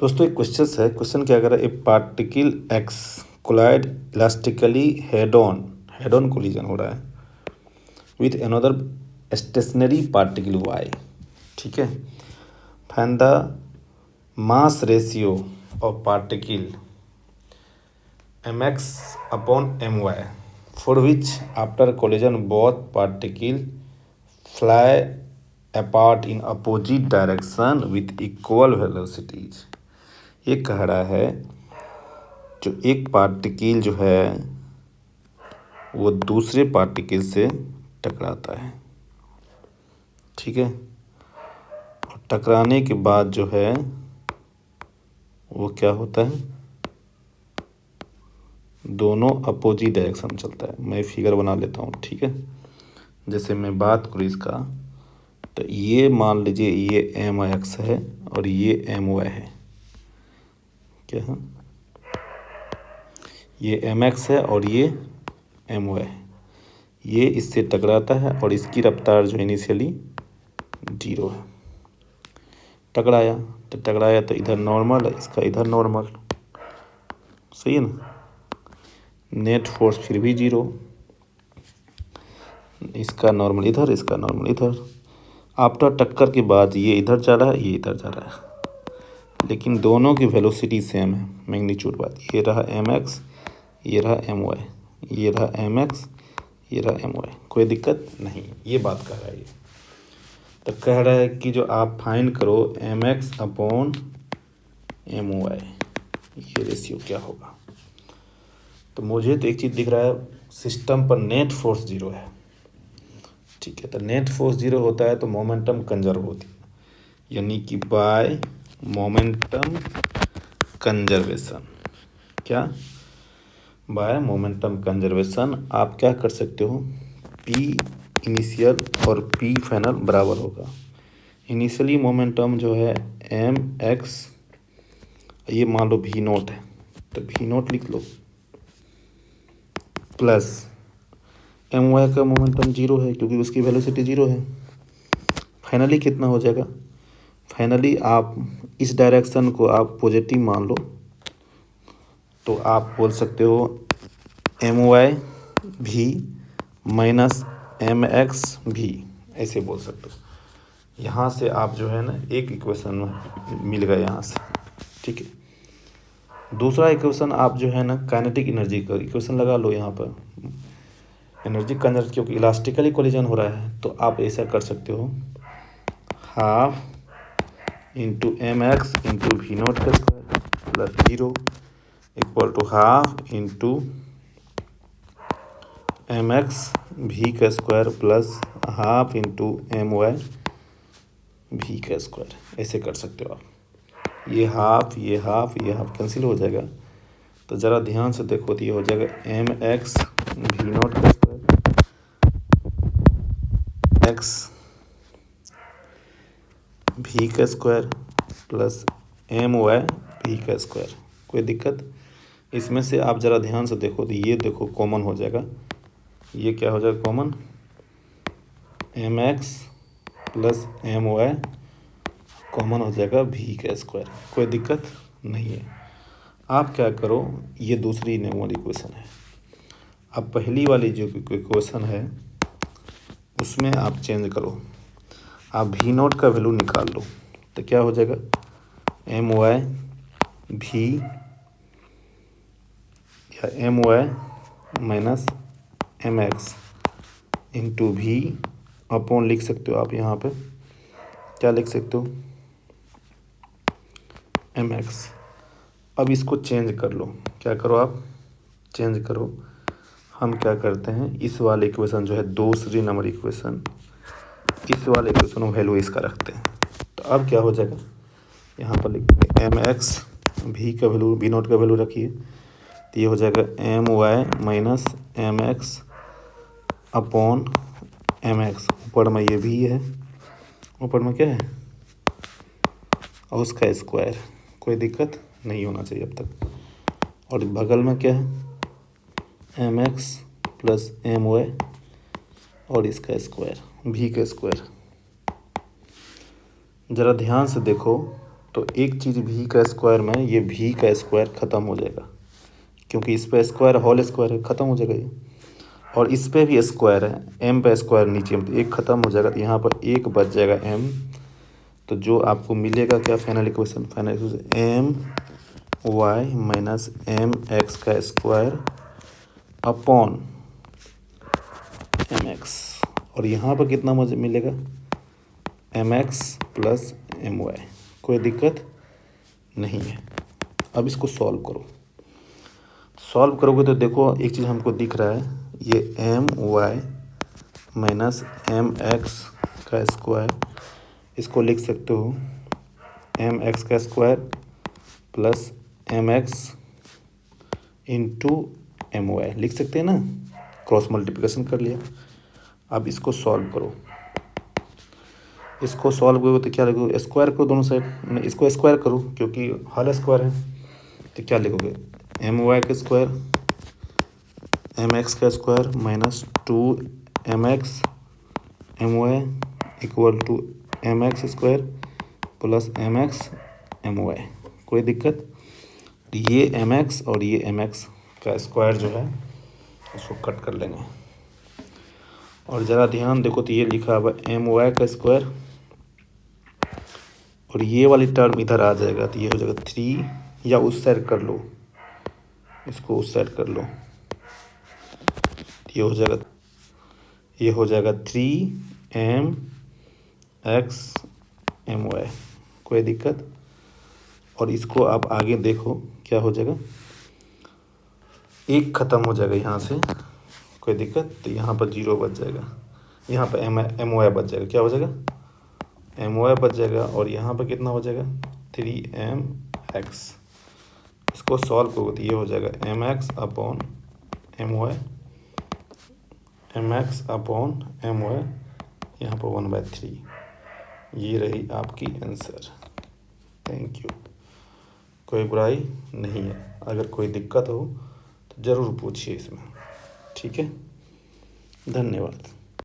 दोस्तों एक क्वेश्चन है। क्वेश्चन क्या कर रहा है, a particle X collide elastically head on collision हो रहा है with another stationary particle Y. ठीक है, find the mass ratio of particle mx upon my for which after collision both particle fly apart in opposite direction with equal velocities। ये कह रहा है जो एक पार्टिकल जो है वो दूसरे पार्टिकल से टकराता है। ठीक है, और टकराने के बाद जो है वो क्या होता है, दोनों अपोजिट डायरेक्शन चलता है। मैं फिगर बना लेता हूँ। ठीक है, जैसे मैं बात करूँ इसका, तो ये मान लीजिए ये एम एक्स है और ये एम वाई है। क्या है, ये एम एक्स है और ये एम वाई है। ये इससे टकराता है और इसकी रफ्तार जो इनिशियली 0 है। टकराया तो इधर नॉर्मल है, इसका इधर नॉर्मल, सही है ना। नेट फोर्स फिर भी 0, इसका नॉर्मल इधर, इसका नॉर्मल इधर। आफ्टर टक्कर के बाद ये इधर जा रहा है, ये इधर जा रहा है, लेकिन दोनों की वेलोसिटी सेम है, मैग्नीट्यूड बात। ये रहा एम एक्स, ये रहा एम वाई, ये रहा एम एक्स, ये रहा एम वाई, कोई दिक्कत नहीं। ये बात कह रहा है। ये तो कह रहा है कि जो आप फाइंड करो M X upon M Y, ये रेशियो क्या होगा। तो मुझे तो एक चीज़ दिख रहा है, सिस्टम पर नेट फोर्स 0 है। ठीक है, तो नेट फोर्स 0 होता है तो मोमेंटम कंजर्व होती है, यानी कि बाय मोमेंटम कंजर्वेशन। क्या, बाय मोमेंटम कंजर्वेशन आप क्या कर सकते हो, पी इनिशियल और पी फाइनल बराबर होगा। इनिशियली मोमेंटम जो है एम एक्स, ये मान लो भी नोट है तो भी नोट लिख लो, प्लस एम वाई का मोमेंटम 0 है क्योंकि उसकी वेलोसिटी 0 है। फाइनली कितना हो जाएगा, फाइनली आप इस डायरेक्शन को आप पॉजिटिव मान लो तो आप बोल सकते हो एम वाई भी माइनस एम एक्स भी, ऐसे बोल सकते हो। यहाँ से आप जो है ना एक इक्वेशन मिल गया यहाँ से। ठीक है, दूसरा इक्वेशन आप जो है ना काइनेटिक एनर्जी का इक्वेशन लगा लो यहाँ पर, एनर्जी कंजर्व, क्योंकि इलास्टिकली कोलिजन हो रहा है तो आप ऐसा कर सकते हो, half into m x into v naught का square plus 0 equal to half into m x भी का square plus half into M Y भी का स्क्वायर। ऐसे कर सकते हो आप। ये हाफ ये हाफ ये हाफ कैंसिल हो जाएगा, तो ज़रा ध्यान से देखो तो ये हो जाएगा एम एक्स भी नोट का स्क्वायर एक्स भी का स्क्वायर प्लस एम वाई भी का स्क्वायर। कोई दिक्कत, इसमें से आप ज़रा ध्यान से देखो तो ये देखो कॉमन हो जाएगा। ये क्या हो जाएगा common, M X plus M Y common हो जाएगा भी का स्क्वायर। कोई दिक्कत नहीं है। आप क्या करो, ये दूसरी नंबर इक्वेशन है, अब पहली वाली जो इक्वेशन है उसमें आप चेंज करो, आप भी नोट का वैल्यू निकाल लो तो क्या हो जाएगा, एम वाई भी या M Y minus M x into भी अपॉन लिख सकते हो आप। यहाँ पे क्या लिख सकते हो, एम एक्स। अब इसको चेंज कर लो, क्या करो आप चेंज करो। हम क्या करते हैं, इस वाले इक्वेशन जो है दूसरी नंबर इक्वेशन, इस वाले इक्वेशन में वैल्यू इसका रखते हैं। तो अब क्या हो जाएगा, यहाँ पर लिखते हैं एम एक्स भी का वैल्यू बी नोट का वैल्यू रखिए, तो ये हो जाएगा M Y minus M X upon M X. ऊपर में ये भी है, ऊपर में क्या है और उसका स्क्वायर। कोई दिक्कत नहीं होना चाहिए अब तक। और बगल में क्या है, M X plus M Y और इसका स्क्वायर भी का स्क्वायर। ज़रा ध्यान से देखो तो एक चीज़ भी का स्क्वायर में ये भी का स्क्वायर ख़त्म हो जाएगा, क्योंकि इस पे स्क्वायर होल स्क्वायर है, ख़त्म हो जाएगा ये। और इस पे भी स्क्वायर है, एम पे स्क्वायर नीचे में, तो एक ख़त्म हो जाएगा, तो यहाँ पर एक बच जाएगा एम। तो जो आपको मिलेगा क्या final equation, M Y minus M X का स्क्वायर अपॉन एम एक्स। और यहाँ पर कितना मुझे मिलेगा, M X plus M Y. कोई दिक्कत नहीं है। अब इसको सॉल्व करो। सॉल्व करोगे तो देखो एक चीज़ हमको दिख रहा है, ये M Y minus M X का स्क्वायर, इसको लिख सकते हो एम एक्स का square plus M x into M Y, लिख सकते हैं ना, क्रॉस मल्टीप्लिकेशन कर लिया। अब इसको सॉल्व करो। इसको सॉल्व करोगे तो क्या लिखोगे, स्क्वायर करो दोनों साइड, इसको स्क्वायर करो क्योंकि होल स्क्वायर है। तो क्या लिखोगे, एम वाई का स्क्वायर एम एक्स का square minus 2mx M Y equal to M X square plus M X M Y. कोई दिक्कत, ये एम एक्स और ये एम एक्स का स्क्वायर जो है उसको कट कर लेंगे। और ज़रा ध्यान देखो तो ये लिखा हुआ एम वाई का स्क्वायर और ये वाली टर्म इधर आ जाएगा, तो ये हो जाएगा 3, या उस साइड कर लो, इसको उस साइड कर लो, ये हो जाएगा 3mx एम वाई। कोई दिक्कत। और इसको आप आगे देखो क्या हो जाएगा, एक ख़त्म हो जाएगा यहाँ से, कोई दिक्कत, तो यहाँ पर 0 बच जाएगा, यहाँ पर एम वाई बच जाएगा, क्या हो जाएगा, एम वाई बच जाएगा। और यहाँ पर कितना हो जाएगा, 3mx। इसको सॉल्व करोगे तो ये हो जाएगा M X upon M Y, M X upon M Y, यहाँ पर 1/3। ये रही आपकी आंसर। Thank you. कोई बुराई नहीं है, अगर कोई दिक्कत हो तो ज़रूर पूछिए इसमें। ठीक है, धन्यवाद।